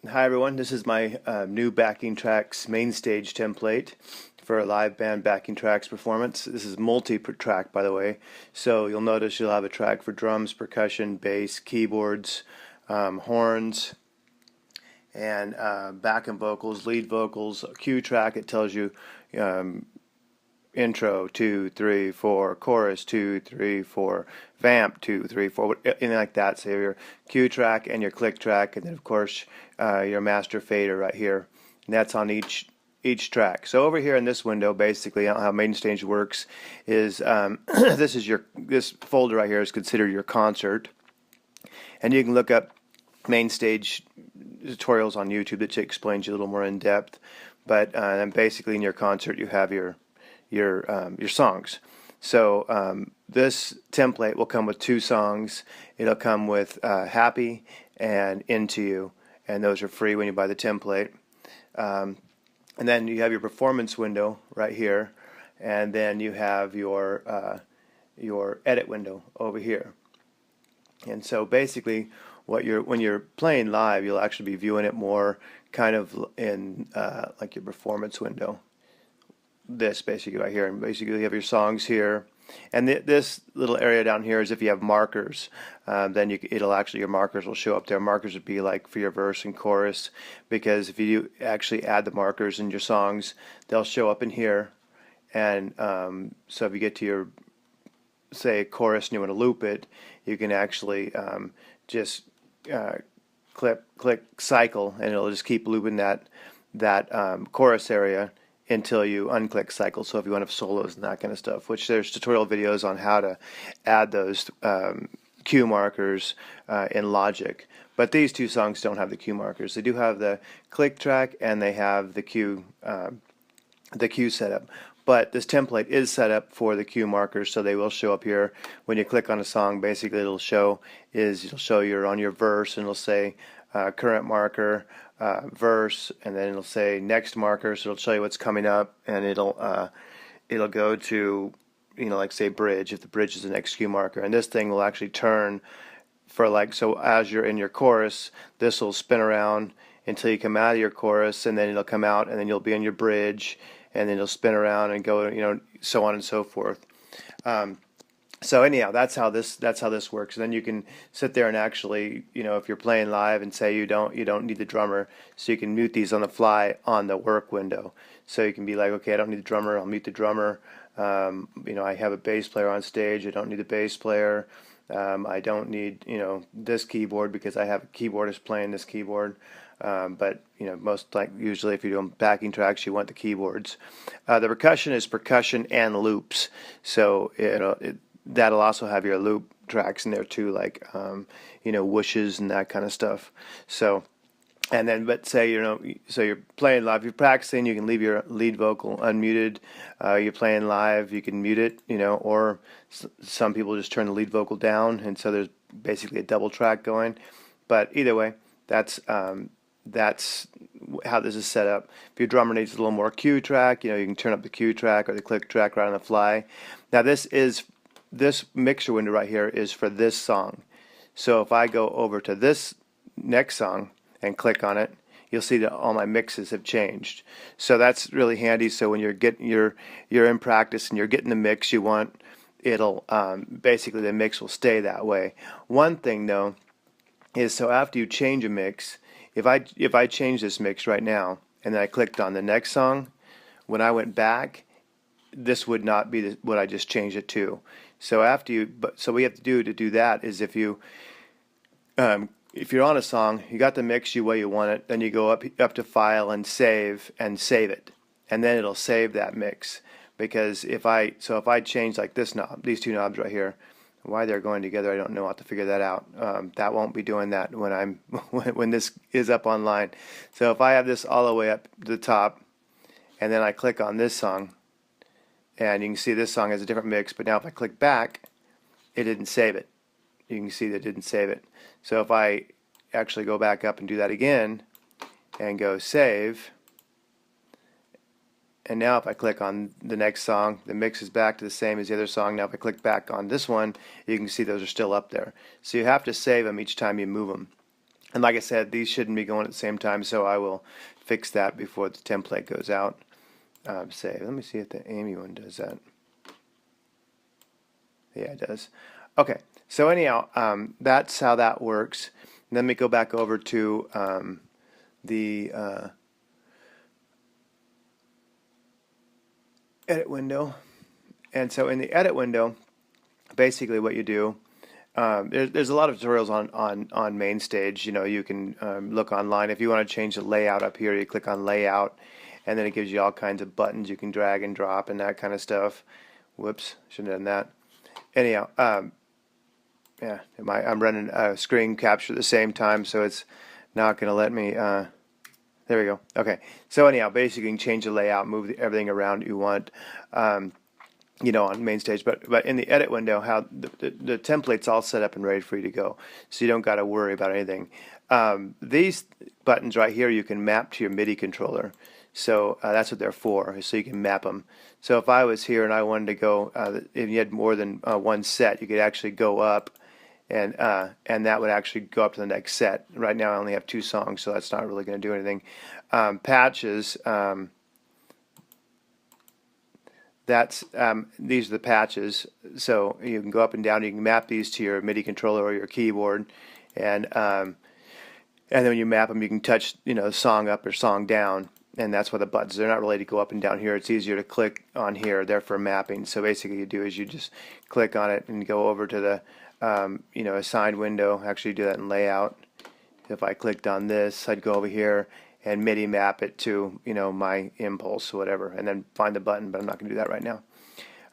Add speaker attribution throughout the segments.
Speaker 1: Hi everyone, this is my new backing tracks MainStage template for a live band backing tracks performance. This is multi-track, by the way, so you'll notice you'll have a track for drums, percussion, bass, keyboards, horns, and backing vocals, lead vocals. A cue track, it tells you um, intro 2 3 4, chorus 2 3 4, vamp 2 3 4, anything like that. So your cue track and your click track, and then of course your master fader right here, and that's on each track. So over here in this window, basically how MainStage works is this folder right here is considered your concert, and you can look up MainStage tutorials on YouTube that explains you a little more in depth. But then basically in your concert you have your songs. So this template will come with two songs. It'll come with Happy and Into You, and those are free when you buy the template. And then you have your performance window right here, and then you have your edit window over here. And so basically when you're playing live, you'll actually be viewing it more kind of in like your performance window. This basically right here, and basically you have your songs here, and this little area down here is if you have markers. Then it'll actually, your markers will show up there. Markers would be like for your verse and chorus, because if you actually add the markers in your songs, they'll show up in here. And so if you get to your, say, chorus and you want to loop it, you can actually just click cycle, and it'll just keep looping that chorus area until you unclick cycle. So if you want to have solos and that kind of stuff, which there's tutorial videos on how to add those cue markers in Logic. But these two songs don't have the cue markers. They do have the click track and they have the cue setup. But this template is set up for the cue markers, so they will show up here when you click on a song. Basically, it'll show you're on your verse, and it'll say current marker, verse, and then it'll say next marker, so it'll show you what's coming up, and it'll go to, like say bridge, if the bridge is the next cue marker. And this thing will actually turn for so as you're in your chorus, this will spin around until you come out of your chorus, and then it'll come out, and then you'll be in your bridge, and then it'll spin around and go, so on and so forth. So anyhow, that's how this works. And then you can sit there and actually, if you're playing live and say you don't need the drummer, so you can mute these on the fly on the work window. So you can be like, okay, I don't need the drummer, I'll mute the drummer. I have a bass player on stage, I don't need the bass player. I don't need this keyboard because I have a keyboardist playing this keyboard. But usually if you're doing backing tracks, you want the keyboards. The percussion is percussion and loops, so that'll also have your loop tracks in there too, like whooshes and that kind of stuff. So, and then, but say so you're playing live, you're practicing, you can leave your lead vocal unmuted. You're playing live, you can mute it, or some people just turn the lead vocal down, and so there's basically a double track going. But either way, that's how this is set up. If your drummer needs a little more cue track, you can turn up the cue track or the click track right on the fly. Now this mixer window right here is for this song. So if I go over to this next song and click on it, you'll see that all my mixes have changed. So that's really handy. So when you're in practice and you're getting the mix you want, it'll basically the mix will stay that way. One thing though is, so after you change a mix, if I change this mix right now and then I clicked on the next song, when I went back, this would not be what I just changed it to. So so what you have to do that is if you're on a song, you got the mix the way you want it, then you go up to File and save it, and then it'll save that mix. Because if I change like this knob, these two knobs right here, why they're going together, I don't know. I'll have to figure that out. That won't be doing that when when this is up online. So if I have this all the way up to the top, and then I click on this song, and you can see this song has a different mix, but now if I click back, it didn't save it. You can see that it didn't save it. So if I actually go back up and do that again, and go save, and now if I click on the next song, the mix is back to the same as the other song. Now if I click back on this one, you can see those are still up there. So you have to save them each time you move them. And like I said, these shouldn't be going at the same time, so I will fix that before the template goes out. Let me see if the Amy one does that. Yeah, it does. Okay, so anyhow, that's how that works. And then we go back over to the edit window. And so in the edit window, basically what you do, there's a lot of tutorials on MainStage. You know, you can look online. If you want to change the layout up here, you click on layout, and then it gives you all kinds of buttons you can drag and drop and that kind of stuff. Whoops, shouldn't have done that. Anyhow, yeah, I'm running a screen capture at the same time, so it's not going to let me. There we go. Okay, so anyhow, basically you can change the layout, move everything around you want. You know, on MainStage, but in the edit window, how the template's all set up and ready for you to go, so you don't got to worry about anything. These buttons right here you can map to your MIDI controller, so that's what they're for, so you can map them. So if I was here and I wanted to go, if you had more than one set, you could actually go up, and that would actually go up to the next set. Right now I only have 2 songs, so that's not really going to do anything. Patches. These are the patches, so you can go up and down. You can map these to your MIDI controller or your keyboard, and then when you map them, you can touch, you know, song up or song down, and that's what the buttons. They're not really to go up and down here. It's easier to click on here. They're for mapping. So basically, you do is you just click on it and go over to the you know, assigned window. Actually, do that in layout. If I clicked on this, I'd go over here and MIDI map it to, you know, my impulse or whatever, and then find the button, but I'm not going to do that right now.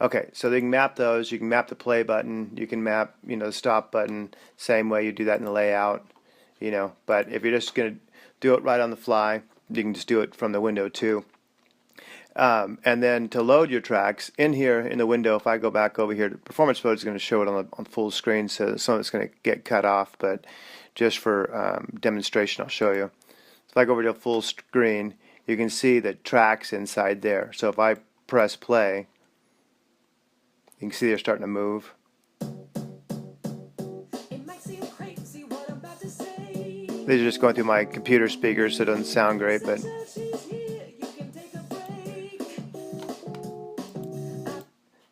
Speaker 1: Okay, so you can map those. You can map the play button. You can map, you know, the stop button. Same way you do that in the layout, you know. But if you're just going to do it right on the fly, you can just do it from the window too. And then to load your tracks in here in the window, if I go back over here, performance mode is going to show it on full screen, so some of it's going to get cut off. But just for demonstration, I'll show you. If I go over to full screen, you can see the tracks inside there. So if I press play, you can see they're starting to move. These are just going through my computer speakers, so it doesn't sound great, but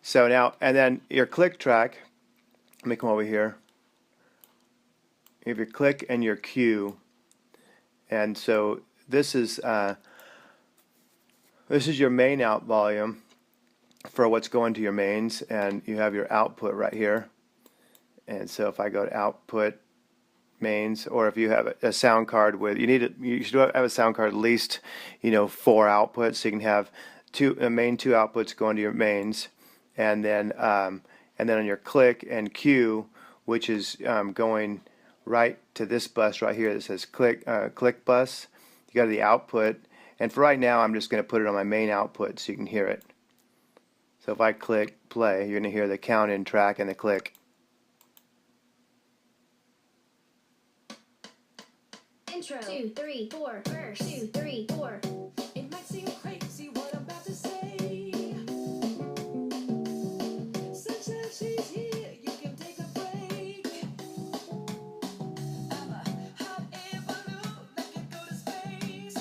Speaker 1: so now, and then your click track, let me come over here. You have your click and your cue. And so this is your main out volume for what's going to your mains, and you have your output right here. And so if I go to output mains, or if you have a sound card with, you should have a sound card at least, you know, 4 outputs, so you can have main 2 outputs going to your mains, and then on your click and cue, which is going right to this bus right here that says click bus. You go to the output, and for right now I'm just going to put it on my main output so you can hear it. So if I click play, you're going to hear the count in track and the click.
Speaker 2: Intro 2, 3, 4, verse 2, 3, 4. It might seem crazy what I'm about to say. Since she's here, you can take a break. I'm a hot air balloon that can go to space.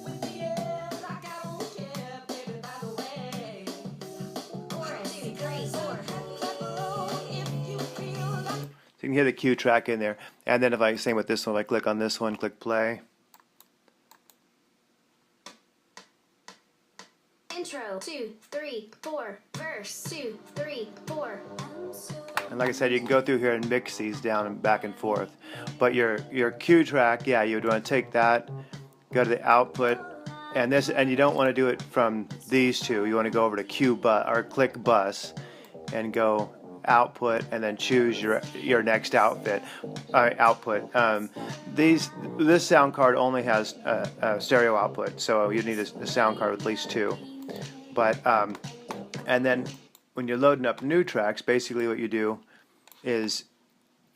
Speaker 2: With the air like I don't care, baby, by the way. 1, 2, 3, 4. Clap along if you feel like.
Speaker 1: So you can hear the cue track in there. And then if I same with this one, if I click on this one, click play.
Speaker 2: Intro 2, 3, 4, verse 2, 3, 4.
Speaker 1: And like I said, you can go through here and mix these down and back and forth. But your cue track, yeah, you would want to take that, go to the output, and you don't want to do it from these two. You want to go over to cue bus or click bus, and go output, and then choose your next output. This sound card only has a stereo output, so you need a sound card with at least 2. But and then when you're loading up new tracks, basically what you do is,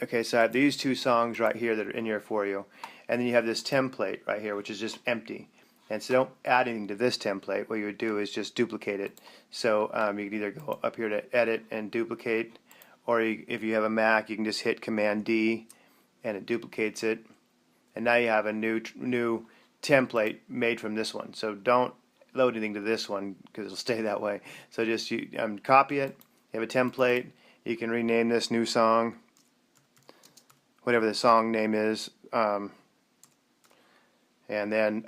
Speaker 1: okay, so I have these 2 songs right here that are in here for you, and then you have this template right here, which is just empty. And so don't add anything to this template. What you would do is just duplicate it. So you can either go up here to edit and duplicate, or if you have a Mac, you can just hit Command D and it duplicates it, and now you have a new template made from this one. So don't load anything to this one because it'll stay that way. So just copy it. You have a template. You can rename this new song, whatever the song name is, and then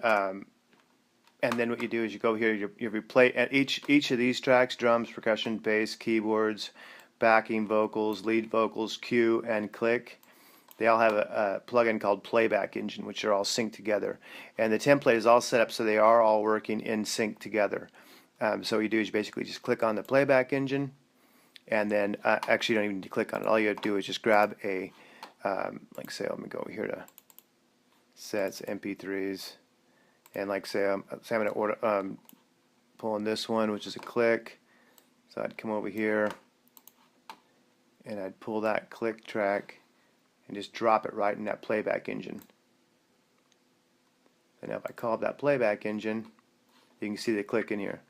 Speaker 1: what you do is you go here. You replay at each of these tracks: drums, percussion, bass, keyboards, backing vocals, lead vocals, cue, and click. They all have a plugin called Playback Engine, which are all synced together. And the template is all set up so they are all working in sync together. So what you do is you basically just click on the Playback Engine, and then actually you don't even need to click on it. All you have to do is just grab a, like say, let me go over here to sets, MP3s, and like say I'm going to order, pull in this one, which is a click. So I'd come over here, and I'd pull that click track, and just drop it right in that Playback Engine. And now if I call up that Playback Engine, you can see the click in here.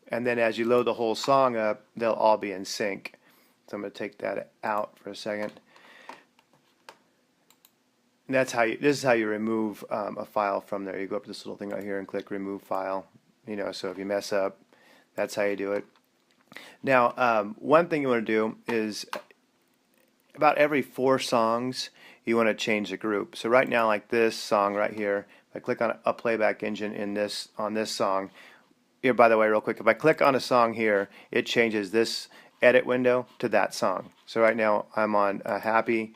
Speaker 1: And then as you load the whole song up, they'll all be in sync. So I'm going to take that out for a second. And that's how this is how you remove a file from there. You go up to this little thing right here and click Remove File. So if you mess up, that's how you do it. Now, one thing you want to do is about every 4 songs, you want to change the group. So right now, like this song right here, if I click on a Playback Engine on this song, here, by the way, real quick, if I click on a song here, it changes this edit window to that song. So right now, I'm on Happy.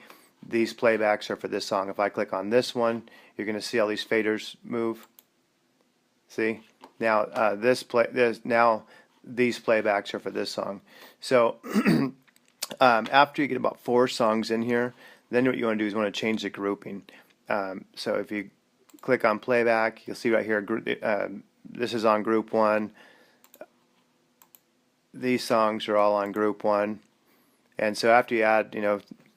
Speaker 1: These playbacks are for this song. If I click on this one, you're going to see all these faders move. See? Now now these playbacks are for this song. So after you get about 4 songs in here, then what you want to do is you want to change the grouping. So if you click on playback, you'll see right here, this is on group 1. These songs are all on group 1. And so after you add,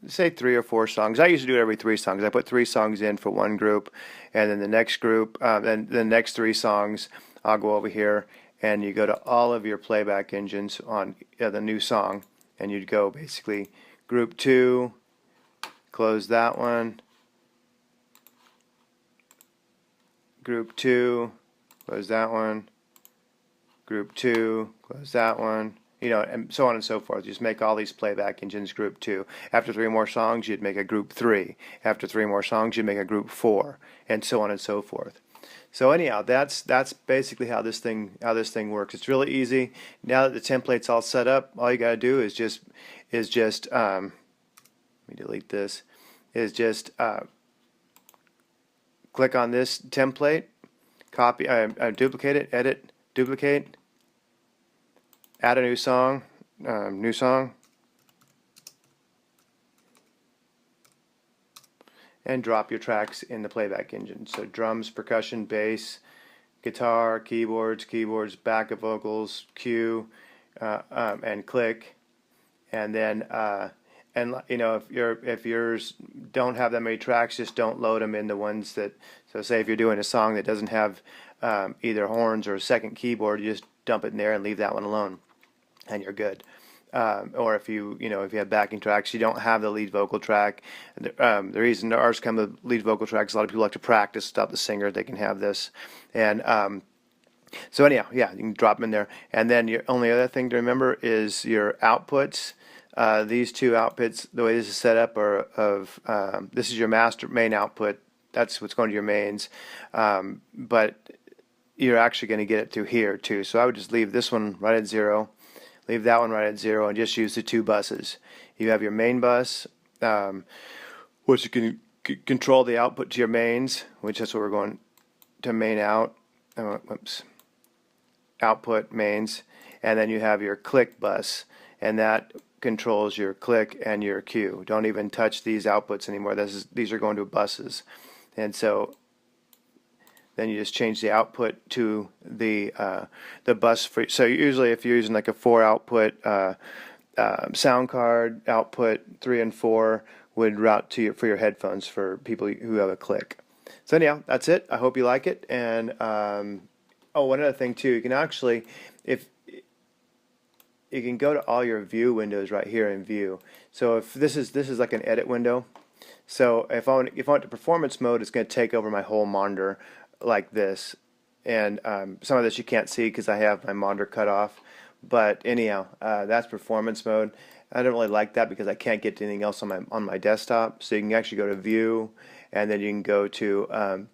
Speaker 1: say 3 or 4 songs, I usually do it every 3 songs. I put 3 songs in for one group, and then the next group, then the next 3 songs, I'll go over here, and you go to all of your Playback Engines on the new song, and you'd go basically group 2, close that one, group 2, close that one, group 2, close that one, and so on and so forth. Just make all these Playback Engines group 2. After 3 more songs, you'd make a group 3. After 3 more songs, you'd make a group 4, and so on and so forth. So anyhow, that's basically how this thing works. It's really easy. Now that the template's all set up, all you got to do is just let me delete this. Is just click on this template, copy, duplicate it, edit, duplicate, add a new song, and drop your tracks in the Playback Engine. So drums, percussion, bass, guitar, keyboards, backup vocals, cue, and click. And then, if yours don't have that many tracks, just don't load them in the ones that. So say if you're doing a song that doesn't have either horns or a second keyboard, you just dump it in there and leave that one alone, and you're good. Or if you have backing tracks, you don't have the lead vocal track. The reason ours come with lead vocal tracks, a lot of people like to practice without the singer. They can have this, and so anyhow, yeah, you can drop them in there. And then your only other thing to remember is your outputs. These 2 outputs, the way this is set up, this is your main output. That's what's going to your mains, but you're actually going to get it through here too. So I would just leave this one right at 0. Leave that one right at 0 and just use the 2 buses. You have your main bus, which you can control the output to your mains, which is what we're going to main out. Output mains. And then you have your click bus, and that controls your click and your cue. Don't even touch these outputs anymore. These are going to buses. And so then you just change the output to the bus for. So usually, if you're using like a 4 output sound card, output 3 and 4 would route to for your headphones for people who have a click. So anyhow, that's it. I hope you like it. And one other thing too, you can actually, if you can go to all your view windows right here in view. So if this is like an edit window. So if I went to performance mode, it's going to take over my whole monitor like this. And some of this you can't see because I have my monitor cut off. But anyhow, that's performance mode. I don't really like that because I can't get to anything else on my desktop. So you can actually go to view, and then you can go to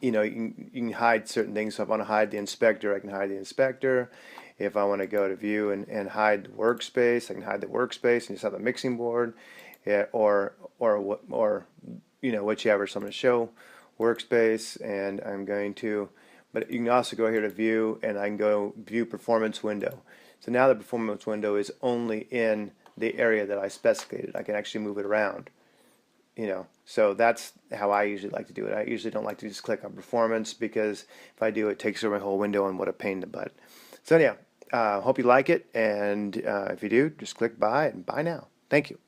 Speaker 1: you can hide certain things. So if I want to hide the inspector, I can hide the inspector. If I want to go to view and hide the workspace, I can hide the workspace and just have the mixing board, yeah, or whichever. So I'm going to show workspace, and I'm going to, but you can also go here to view, and I can go view performance window. So now the performance window is only in the area that I specified. I can actually move it around. So that's how I usually like to do it. I usually don't like to just click on performance because if I do, it takes over my whole window, and what a pain in the butt. So anyhow, hope you like it, and if you do, just click buy, and buy now. Thank you.